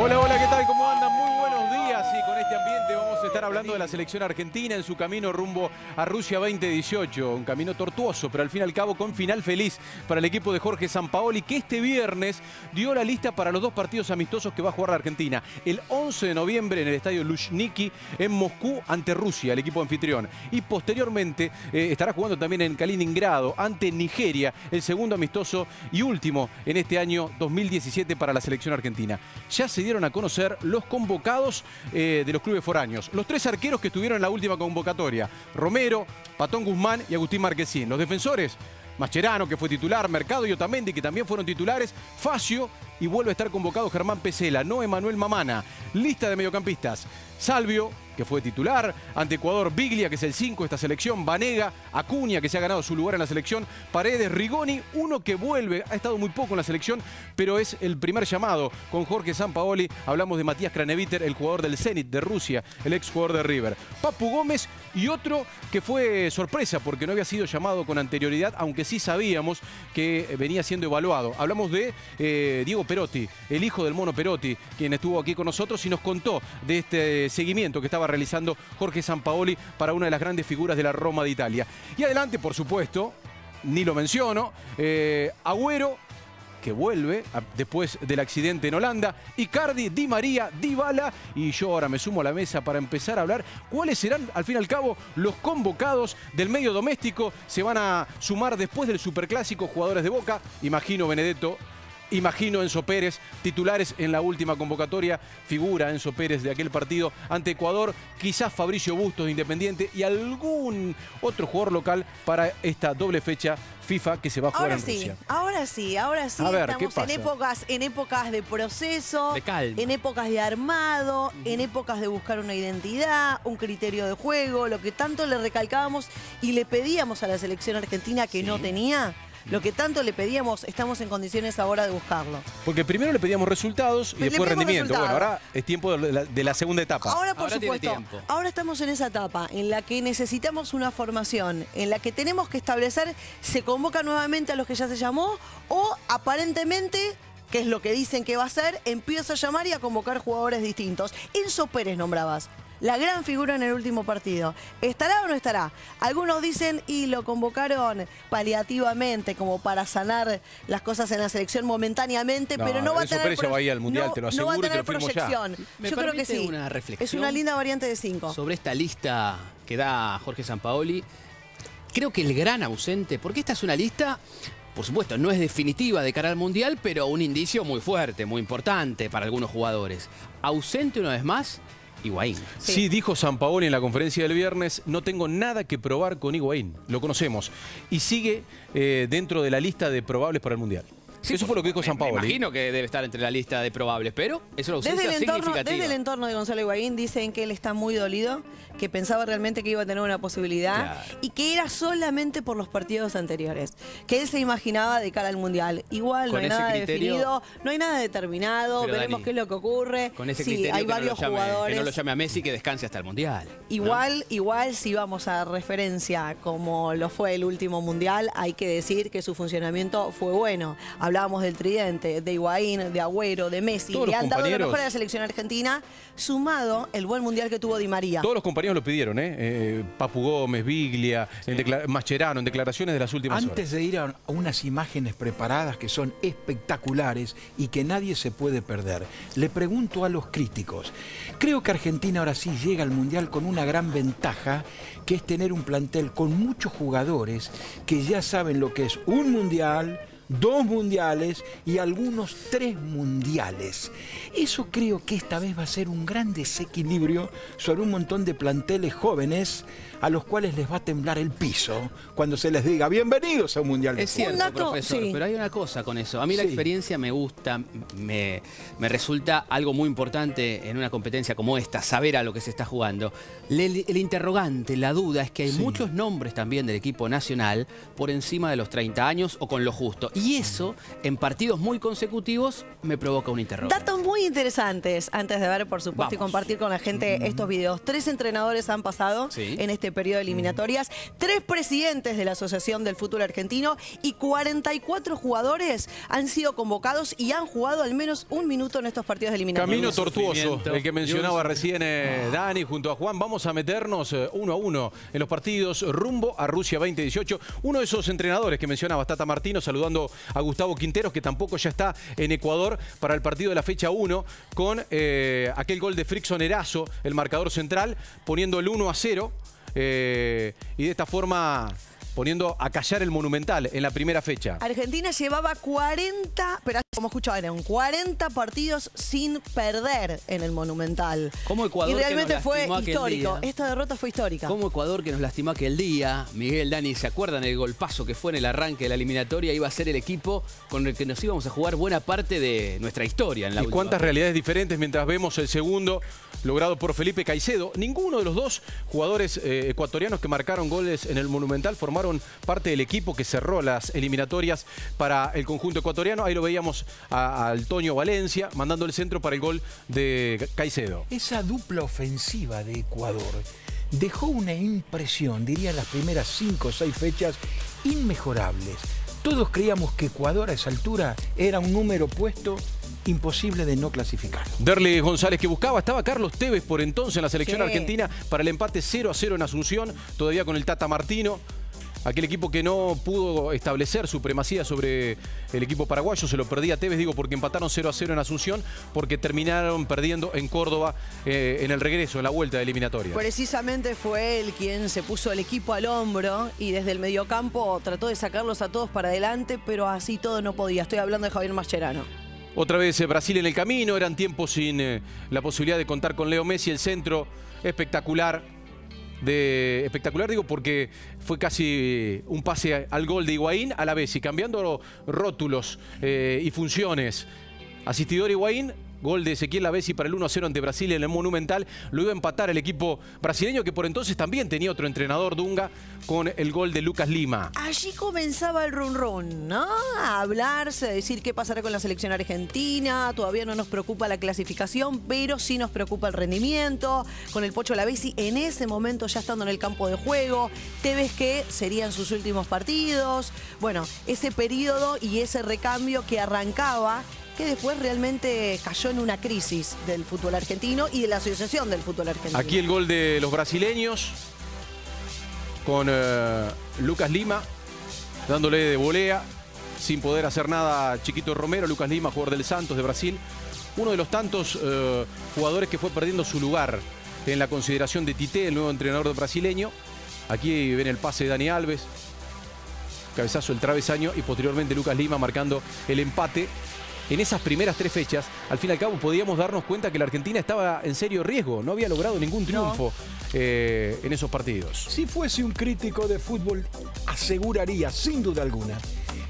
Hola, hola, ¿qué tal? ¿Cómo andan? Muy buenos días. Y con este ambiente vamos a estar hablando de la selección argentina en su camino rumbo a Rusia 2018. Un camino tortuoso, pero al fin y al cabo con final feliz para el equipo de Jorge Sampaoli, que este viernes dio la lista para los dos partidos amistosos que va a jugar la Argentina. El 11 de noviembre en el estadio Luzhniki en Moscú ante Rusia, el equipo anfitrión. Y posteriormente estará jugando también en Kaliningrado ante Nigeria, el segundo amistoso y último en este año 2017 para la selección argentina. Ya se dieron a conocer los convocados de los clubes foráneos. Los tres arqueros que estuvieron en la última convocatoria: Romero, Patón Guzmán y Agustín Marquesín. Los defensores: Mascherano, que fue titular; Mercado y Otamendi, que también fueron titulares; Facio, y vuelve a estar convocado Germán Pesela, no Emanuel Mamana. Lista de mediocampistas: Salvio, que fue titular ante Ecuador; Biglia, que es el 5 de esta selección; Vanega; Acuña, que se ha ganado su lugar en la selección; Paredes; Rigoni, uno que vuelve, ha estado muy poco en la selección, pero es el primer llamado con Jorge Sampaoli. Hablamos de Matías Craneviter, el jugador del Zenit de Rusia, el ex jugador de River; Papu Gómez, y otro que fue sorpresa porque no había sido llamado con anterioridad, aunque sí sabíamos que venía siendo evaluado. Hablamos de Diego Perotti, el hijo del Mono Perotti, quien estuvo aquí con nosotros y nos contó de este seguimiento que estaba realizando Jorge Sampaoli para una de las grandes figuras de la Roma de Italia. Y adelante, por supuesto, ni lo menciono, Agüero, que vuelve después del accidente en Holanda; Icardi, Di María, Dybala, y yo ahora me sumo a la mesa para empezar a hablar cuáles serán, al fin y al cabo, los convocados del medio doméstico. Se van a sumar después del Superclásico jugadores de Boca, imagino Benedetto, imagino Enzo Pérez, titulares en la última convocatoria. Figura Enzo Pérez de aquel partido ante Ecuador, quizás Fabricio Bustos de Independiente y algún otro jugador local para esta doble fecha FIFA que se va a jugar en Rusia. Ahora sí. A ver, estamos en épocas de proceso, de calma, en épocas de armado, en épocas de buscar una identidad, un criterio de juego, lo que tanto le recalcábamos y le pedíamos a la selección argentina que no tenía. Lo que tanto le pedíamos, estamos en condiciones ahora de buscarlo. Porque primero le pedíamos resultados y después rendimiento. Bueno, ahora es tiempo de la segunda etapa. Ahora, por supuesto, ahora estamos en esa etapa en la que necesitamos una formación, en la que tenemos que establecer, se convoca nuevamente a los que ya se llamó, o aparentemente, que es lo que dicen que va a ser, empieza a llamar y a convocar jugadores distintos. Enzo Pérez nombrabas, la gran figura en el último partido. ¿Estará o no estará? Algunos dicen, y lo convocaron paliativamente, como para sanar las cosas en la selección momentáneamente, pero no va a tener Pérez ya va a ir al Mundial, te lo aseguro, no va a tener y te lo firmo proyección. Ya. Yo creo que sí. Una reflexión es una linda variante de 5. sobre esta lista que da Jorge Sampaoli. Creo que el gran ausente, porque esta es una lista, por supuesto, no es definitiva de cara al Mundial, pero un indicio muy fuerte, muy importante para algunos jugadores. Ausente una vez más, Higuaín. Sí, dijo Sampaoli en la conferencia del viernes: no tengo nada que probar con Higuaín, lo conocemos. Y sigue dentro de la lista de probables para el Mundial. Sí, eso fue lo que dijo Sampaoli. Me imagino que debe estar entre la lista de probables, pero es una ausencia significativa. Desde el entorno de Gonzalo Higuaín dicen que él está muy dolido, que pensaba realmente que iba a tener una posibilidad, y que era solamente por los partidos anteriores, que él se imaginaba de cara al Mundial. Igual no hay nada definido, no hay nada determinado, veremos Dani, qué es lo que ocurre. Con ese criterio, hay varios jugadores. Que no lo llame a Messi, que descanse hasta el Mundial. Igual si vamos a referencia como lo fue el último Mundial, hay que decir que su funcionamiento fue bueno. Hablábamos del tridente, de Higuaín, de Agüero, de Messi, que han dado lo mejor a la selección argentina, sumado el buen Mundial que tuvo Di María. Todos los compañeros lo pidieron, Papu Gómez, Biglia, Mascherano, en declaraciones de las últimas horas. Antes de ir a unas imágenes preparadas que son espectaculares y que nadie se puede perder, le pregunto a los críticos: creo que Argentina ahora sí llega al Mundial con una gran ventaja, que es tener un plantel con muchos jugadores que ya saben lo que es un Mundial, 2 mundiales y algunos 3 mundiales. Eso creo que esta vez va a ser un gran desequilibrio sobre un montón de planteles jóvenes a los cuales les va a temblar el piso cuando se les diga bienvenidos a un mundial. Es cierto, profesor, pero hay una cosa con eso. A mí la experiencia me gusta, me resulta algo muy importante en una competencia como esta, saber a lo que se está jugando. El interrogante, la duda, es que hay muchos nombres también del equipo nacional por encima de los 30 años o con lo justo. Y eso, en partidos muy consecutivos, me provoca un interrogante. Datos muy interesantes, antes de ver, por supuesto, y compartir con la gente estos videos. 3 entrenadores han pasado en este este periodo de eliminatorias, 3 presidentes de la Asociación del Fútbol Argentino y 44 jugadores han sido convocados y han jugado al menos un minuto en estos partidos de eliminatorias. Camino tortuoso, el que mencionaba recién Dani junto a Juan. Vamos a meternos 1 a 1 en los partidos rumbo a Rusia 2018. Uno de esos entrenadores que mencionaba, Tata Martino, saludando a Gustavo Quinteros, que tampoco ya está en Ecuador para el partido de la fecha 1, con aquel gol de Frickson Erazo, el marcador central, poniendo el 1 a 0 y de esta forma poniendo a callar el Monumental en la primera fecha. Argentina llevaba 40, pero como escucharon, 40 partidos sin perder en el Monumental. Como Ecuador, y realmente fue histórico. Día. Esta derrota fue histórica. Como Ecuador, que nos lastimó aquel día. Miguel, Dani, ¿se acuerdan el golpazo que fue en el arranque de la eliminatoria? Iba a ser el equipo con el que nos íbamos a jugar buena parte de nuestra historia. En la y cuántas realidades diferentes mientras vemos el segundo logrado por Felipe Caicedo. Ninguno de los dos jugadores ecuatorianos que marcaron goles en el Monumental formaron parte del equipo que cerró las eliminatorias para el conjunto ecuatoriano. Ahí lo veíamos al Toño Valencia mandando el centro para el gol de Caicedo. Esa dupla ofensiva de Ecuador dejó una impresión, diría en las primeras 5 o 6 fechas, inmejorables. Todos creíamos que Ecuador a esa altura era un número puesto imposible de no clasificar. Derli González que buscaba, estaba Carlos Tevez por entonces en la selección argentina para el empate 0 a 0 en Asunción, todavía con el Tata Martino. Aquel equipo que no pudo establecer supremacía sobre el equipo paraguayo, se lo perdía a Tevez, digo, porque empataron 0 a 0 en Asunción, porque terminaron perdiendo en Córdoba en el regreso, en la vuelta de eliminatoria. Precisamente fue él quien se puso el equipo al hombro y desde el mediocampo trató de sacarlos a todos para adelante, pero así todo no podía. Estoy hablando de Javier Mascherano. Otra vez Brasil en el camino, eran tiempos sin la posibilidad de contar con Leo Messi, el centro espectacular. Espectacular digo porque fue casi un pase al gol de Higuaín a la vez y cambiando rótulos y funciones. Asistidor Higuaín, gol de Ezequiel Lavezzi para el 1 a 0 ante Brasil en el Monumental. Lo iba a empatar el equipo brasileño que por entonces también tenía otro entrenador, Dunga, con el gol de Lucas Lima. Allí comenzaba el run, ¿no? A hablarse, a decir qué pasará con la selección argentina. Todavía no nos preocupa la clasificación, pero sí nos preocupa el rendimiento. Con el Pocho Lavezzi en ese momento ya estando en el campo de juego. Tevez que serían sus últimos partidos. Bueno, ese periodo y ese recambio que arrancaba, que después realmente cayó en una crisis del fútbol argentino y de la Asociación del Fútbol Argentino. Aquí el gol de los brasileños con Lucas Lima dándole de volea sin poder hacer nada Chiquito Romero. Lucas Lima, jugador del Santos de Brasil, uno de los tantos jugadores que fue perdiendo su lugar en la consideración de Tite, el nuevo entrenador brasileño. Aquí ven el pase de Dani Alves, cabezazo del travesaño y posteriormente Lucas Lima marcando el empate. En esas primeras 3 fechas, al fin y al cabo, podíamos darnos cuenta que la Argentina estaba en serio riesgo. No había logrado ningún triunfo en esos partidos. Si fuese un crítico de fútbol, aseguraría, sin duda alguna,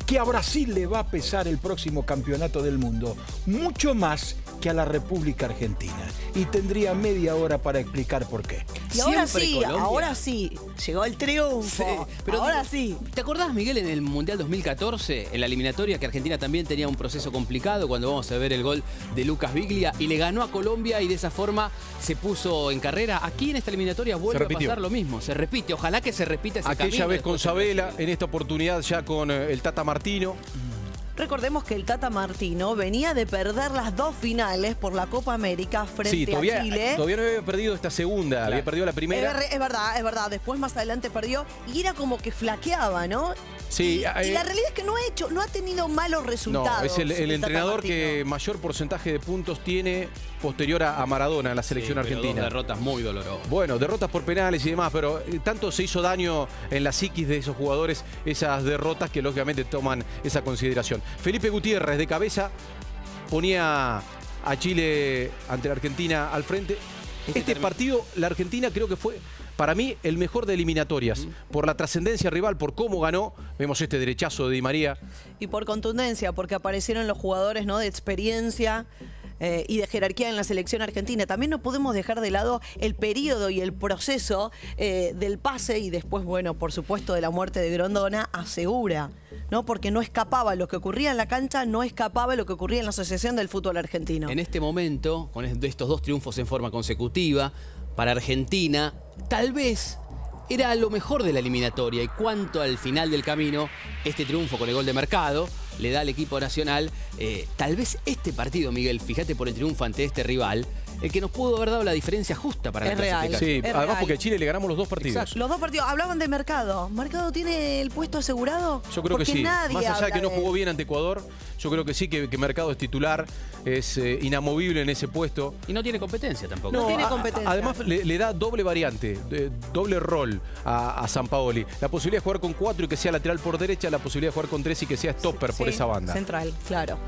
que a Brasil le va a pesar el próximo campeonato del mundo mucho más que a la República Argentina. Y tendría media hora para explicar por qué. Y ahora sí, llegó el triunfo. Sí, pero ahora sí. ¿Te acordás, Miguel, en el Mundial 2014, en la eliminatoria, que Argentina también tenía un proceso complicado cuando vamos a ver el gol de Lucas Biglia y le ganó a Colombia y de esa forma se puso en carrera? Aquí en esta eliminatoria vuelve a pasar lo mismo. Se repite. Ojalá que se repita ese camino. Aquella vez con Sabela, en esta oportunidad ya con el Tata Martino. Recordemos que el Tata Martino venía de perder las 2 finales por la Copa América frente a Chile. Todavía no había perdido esta segunda, claro. Había perdido la primera. Es verdad. Después más adelante perdió y era como que flaqueaba, ¿no? Sí, y la realidad es que no ha tenido malos resultados. No, es el entrenador que mayor porcentaje de puntos tiene posterior a Maradona en la selección argentina. 2 derrotas muy dolorosas. Bueno, derrotas por penales y demás, pero tanto se hizo daño en la psiquis de esos jugadores esas derrotas que lógicamente toman esa consideración. Felipe Gutiérrez de cabeza ponía a Chile ante la Argentina al frente. Este partido, la Argentina creo que fue, para mí, el mejor de eliminatorias. Por la trascendencia rival, por cómo ganó. Vemos este derechazo de Di María. Y por contundencia, porque aparecieron los jugadores, ¿no?, de experiencia y de jerarquía en la selección argentina. También no podemos dejar de lado el periodo y el proceso del pase y después, bueno, por supuesto, de la muerte de Grondona, asegura, ¿no? Porque no escapaba lo que ocurría en la cancha, no escapaba lo que ocurría en la Asociación del Fútbol Argentino. En este momento, con estos 2 triunfos en forma consecutiva, para Argentina, tal vez era lo mejor de la eliminatoria. Y cuanto al final del camino, este triunfo con el gol de Mercado le da al equipo nacional tal vez este partido, Miguel, fíjate por el triunfo ante este rival, el que nos pudo haber dado la diferencia justa para la clasificación. Sí, Es además real. porque a Chile le ganamos los 2 partidos. Exacto. Los 2 partidos. Hablaban de Mercado. ¿Mercado tiene el puesto asegurado? Yo creo que Porque sí. nadie Más allá de habla que no de jugó él. bien ante Ecuador, yo creo que sí, que Mercado es titular, es inamovible en ese puesto. Y no tiene competencia tampoco. No tiene competencia. Además le da doble variante, doble rol a Sampaoli. La posibilidad de jugar con 4 y que sea lateral por derecha, la posibilidad de jugar con 3 y que sea stopper por Sí, esa banda. Central, claro.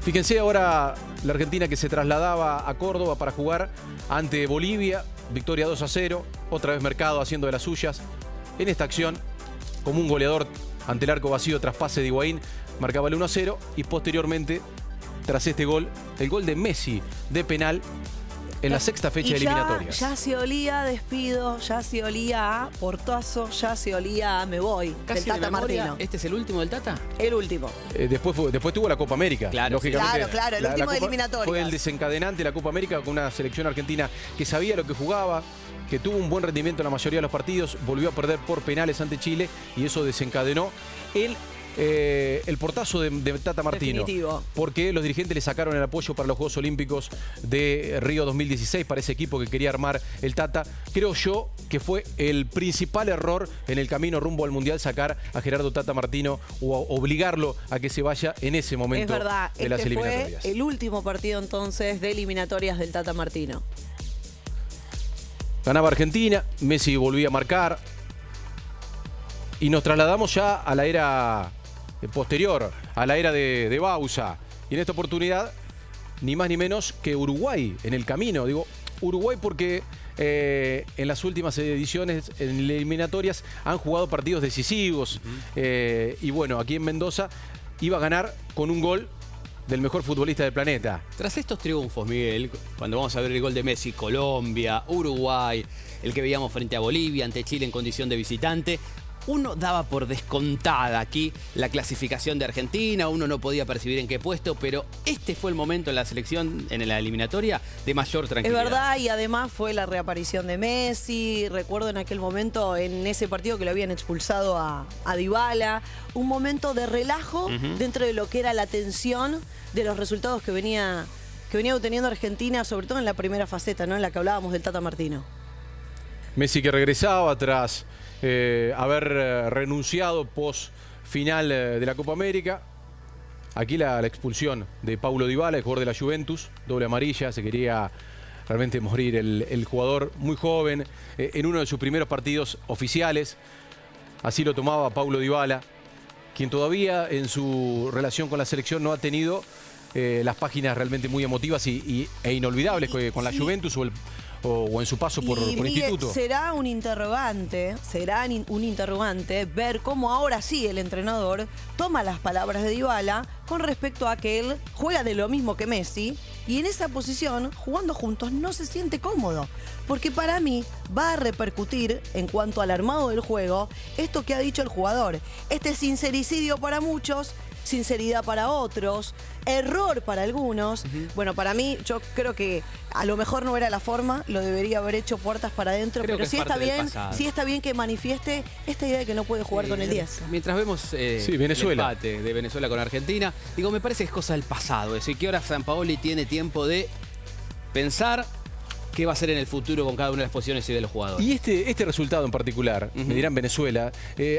Fíjense ahora la Argentina que se trasladaba a Córdoba para jugar ante Bolivia. Victoria 2-0. Otra vez Mercado haciendo de las suyas. En esta acción, como un goleador ante el arco vacío tras pase de Higuaín, marcaba el 1-0. Y posteriormente, tras este gol, el gol de Messi de penal en la 6ª fecha de eliminatorias. Ya se olía a despido, ya se olía a portazo, ya se olía a me voy. Casi del Tata de memoria, Martino. ¿este es el último del Tata? El último. Después tuvo la Copa América. Claro, lógicamente. Claro, el último de eliminatorias. Fue el desencadenante de la Copa América con una selección argentina que sabía lo que jugaba, que tuvo un buen rendimiento en la mayoría de los partidos, volvió a perder por penales ante Chile y eso desencadenó el portazo de Tata Martino. Definitivo. Porque los dirigentes le sacaron el apoyo para los Juegos Olímpicos de Río 2016 para ese equipo que quería armar el Tata. Creo yo que fue el principal error en el camino rumbo al Mundial sacar a Gerardo Tata Martino o obligarlo a que se vaya en ese momento Es verdad, de las este fue eliminatorias. el último partido entonces de eliminatorias del Tata Martino. Ganaba Argentina, Messi volvía a marcar y nos trasladamos ya a la era posterior, a la era de Bausa. Y en esta oportunidad, ni más ni menos que Uruguay en el camino. Digo, Uruguay porque en las últimas ediciones en eliminatorias han jugado partidos decisivos. Y bueno, aquí en Mendoza iba a ganar con un gol del mejor futbolista del planeta. Tras estos triunfos, Miguel, cuando vamos a ver el gol de Messi, Colombia, Uruguay, el que veíamos frente a Bolivia, ante Chile en condición de visitante, uno daba por descontada aquí la clasificación de Argentina, uno no podía percibir en qué puesto, pero este fue el momento en la selección, en la eliminatoria, de mayor tranquilidad. Es verdad, y además fue la reaparición de Messi. Recuerdo en aquel momento, en ese partido que lo habían expulsado a Dybala, un momento de relajo dentro de lo que era la tensión de los resultados que venía obteniendo Argentina, sobre todo en la primera faceta, ¿no? En la que hablábamos del Tata Martino. Messi que regresaba tras haber renunciado post final de la Copa América. Aquí la expulsión de Paulo Dybala, el jugador de la Juventus, doble amarilla, se quería realmente morir el jugador muy joven, en uno de sus primeros partidos oficiales. Así lo tomaba Paulo Dybala, quien todavía en su relación con la selección no ha tenido las páginas realmente muy emotivas e inolvidables con la Juventus o en su paso por Miguel, instituto. será un interrogante ver cómo ahora sí el entrenador toma las palabras de Dybala con respecto a que él juega de lo mismo que Messi y en esa posición, jugando juntos, no se siente cómodo. Porque para mí va a repercutir en cuanto al armado del juego esto que ha dicho el jugador. Este sincericidio para muchos, sinceridad para otros, error para algunos. Bueno, para mí, yo creo que a lo mejor no era la forma, lo debería haber hecho puertas para adentro, Creo pero que sí es está parte del bien, pasado. sí está bien que manifieste esta idea de que no puede jugar con el 10. Mientras vemos Venezuela. el empate de Venezuela con Argentina, digo, me parece que es cosa del pasado eso, y que ahora Sampaoli tiene tiempo de pensar qué va a hacer en el futuro con cada una de las posiciones y de los jugadores. Y este resultado en particular, me dirán Venezuela,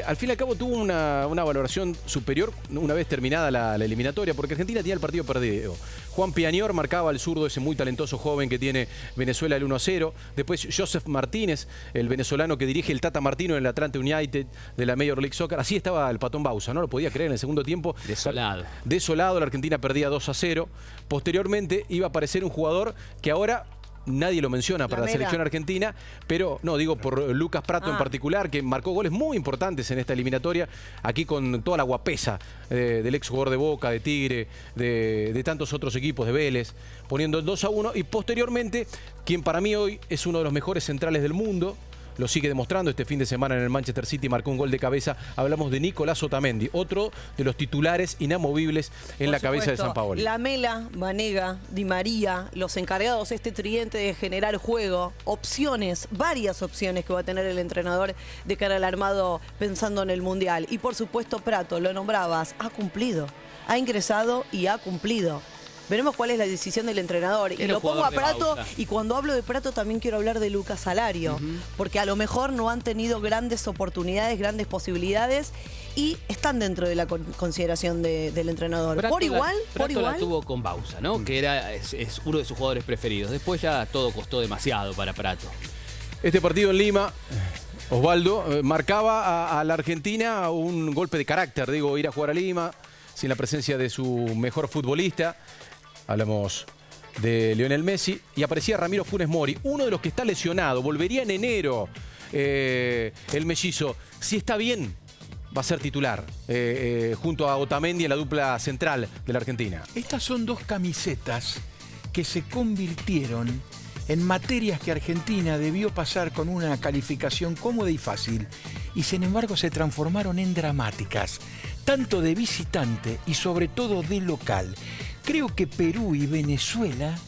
al fin y al cabo tuvo una valoración superior una vez terminada la eliminatoria, porque Argentina tenía el partido perdido. Juan Piañor marcaba al zurdo, ese muy talentoso joven que tiene Venezuela, el 1-0. Después Joseph Martínez, el venezolano que dirige el Tata Martino en el Atlanta United de la Major League Soccer. Así estaba el Patón Bausa, no lo podía creer en el segundo tiempo. Desolado. Desolado, la Argentina perdía 2-0. Posteriormente iba a aparecer un jugador que ahora nadie lo menciona para la selección argentina, pero no, digo por Lucas Pratto en particular, que marcó goles muy importantes en esta eliminatoria, aquí con toda la guapesa del ex jugador de Boca, de Tigre, de tantos otros equipos, de Vélez, poniendo el 2-1, y posteriormente, quien para mí hoy es uno de los mejores centrales del mundo, lo sigue demostrando. Este fin de semana en el Manchester City marcó un gol de cabeza. Hablamos de Nicolás Otamendi, otro de los titulares inamovibles en la cabeza de Sampaoli. Lamela, Banega, Di María, los encargados, este tridente de generar juego, opciones, varias opciones que va a tener el entrenador de cara al armado pensando en el Mundial. Y por supuesto Pratto, lo nombrabas, ha cumplido, ha ingresado y ha cumplido. Veremos cuál es la decisión del entrenador. Y lo pongo a Pratto, y cuando hablo de Pratto también quiero hablar de Lucas Alario, porque a lo mejor no han tenido grandes oportunidades, grandes posibilidades, y están dentro de la consideración del entrenador. Pratto por igual. La tuvo con Bauza, ¿no? Que es uno de sus jugadores preferidos. Después ya todo costó demasiado para Pratto. Este partido en Lima, Osvaldo, marcaba a la Argentina un golpe de carácter. Digo, ir a jugar a Lima sin la presencia de su mejor futbolista. Hablamos de Lionel Messi y aparecía Ramiro Funes Mori, uno de los que está lesionado. Volvería en enero el mellizo. Si está bien, va a ser titular junto a Otamendi en la dupla central de la Argentina. Estas son dos camisetas que se convirtieron en materias que Argentina debió pasar con una calificación cómoda y fácil, y sin embargo se transformaron en dramáticas, tanto de visitante y sobre todo de local. Creo que Perú y Venezuela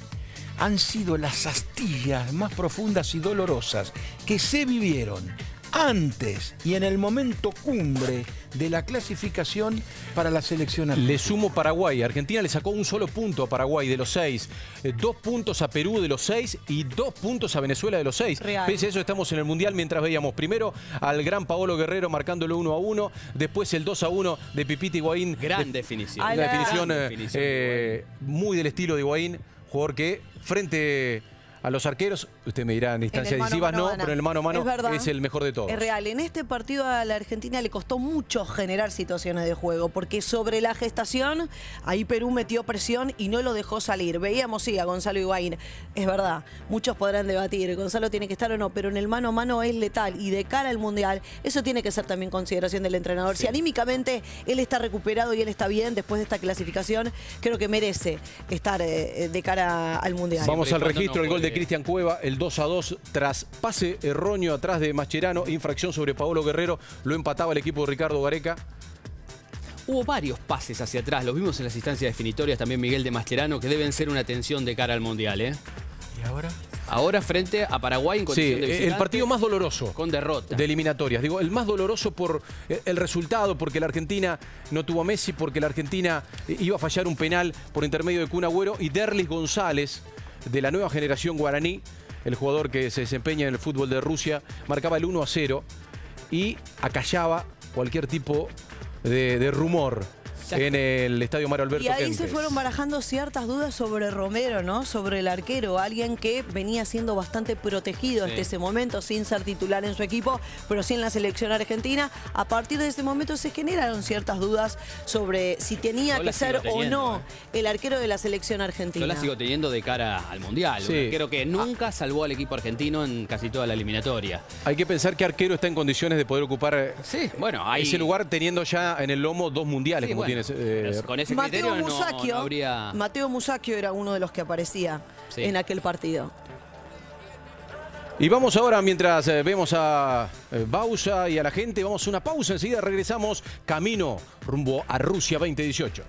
han sido las astillas más profundas y dolorosas que se vivieron antes y en el momento cumbre de la clasificación para la selección argentina. Le sumo Paraguay. Argentina le sacó un solo punto a Paraguay de los 6, 2 puntos a Perú de los 6 y 2 puntos a Venezuela de los 6. Real. Pese a eso estamos en el Mundial mientras veíamos primero al gran Paolo Guerrero marcándolo 1-1, después el 2-1 de Pipita Higuaín. Gran definición. Una definición definición muy del estilo de Higuaín, jugador que frente a los arqueros, usted me dirá en instancias decisivas no, pero en el mano a mano es el mejor de todos. Es real, en este partido a la Argentina le costó mucho generar situaciones de juego, porque sobre la gestación, ahí Perú metió presión y no lo dejó salir. Veíamos, sí, a Gonzalo Higuaín, es verdad, muchos podrán debatir, Gonzalo tiene que estar o no, pero en el mano a mano es letal, y de cara al Mundial, eso tiene que ser también consideración del entrenador. Sí. Si anímicamente él está recuperado y él está bien después de esta clasificación, creo que merece estar de cara al Mundial. Vamos al registro, el gol de Cristian Cueva, el 2-2 tras pase erróneo atrás de Mascherano, infracción sobre Paolo Guerrero, lo empataba el equipo de Ricardo Gareca. Hubo varios pases hacia atrás, los vimos en las instancias definitorias, también Miguel de Mascherano, que deben ser una tensión de cara al Mundial, ¿eh? ¿Y ahora? Ahora frente a Paraguay en condición de visitante, el partido más doloroso con derrota de eliminatorias. Digo, el más doloroso por el resultado, porque la Argentina no tuvo a Messi, porque la Argentina iba a fallar un penal por intermedio de Kun Agüero, y Derlis González, de la nueva generación guaraní, el jugador que se desempeña en el fútbol de Rusia, marcaba el 1-0 y acallaba cualquier tipo de rumor en el estadio Mario Alberto Y ahí Kempes. se fueron barajando ciertas dudas sobre Romero, ¿no? Sobre el arquero, alguien que venía siendo bastante protegido hasta ese momento, sin ser titular en su equipo, pero sí en la selección argentina. A partir de ese momento se generaron ciertas dudas sobre si tenía que ser o no el arquero de la selección argentina. Yo la sigo teniendo de cara al Mundial. Sí. Un arquero que nunca salvó al equipo argentino en casi toda la eliminatoria. Hay que pensar que arquero está en condiciones de poder ocupar ese lugar teniendo ya en el lomo 2 mundiales, como tiene. Con ese criterio no habría... Mateo Musacchio era uno de los que aparecía en aquel partido. Y vamos ahora, mientras vemos a Bauza y a la gente, vamos a una pausa, enseguida regresamos camino rumbo a Rusia 2018.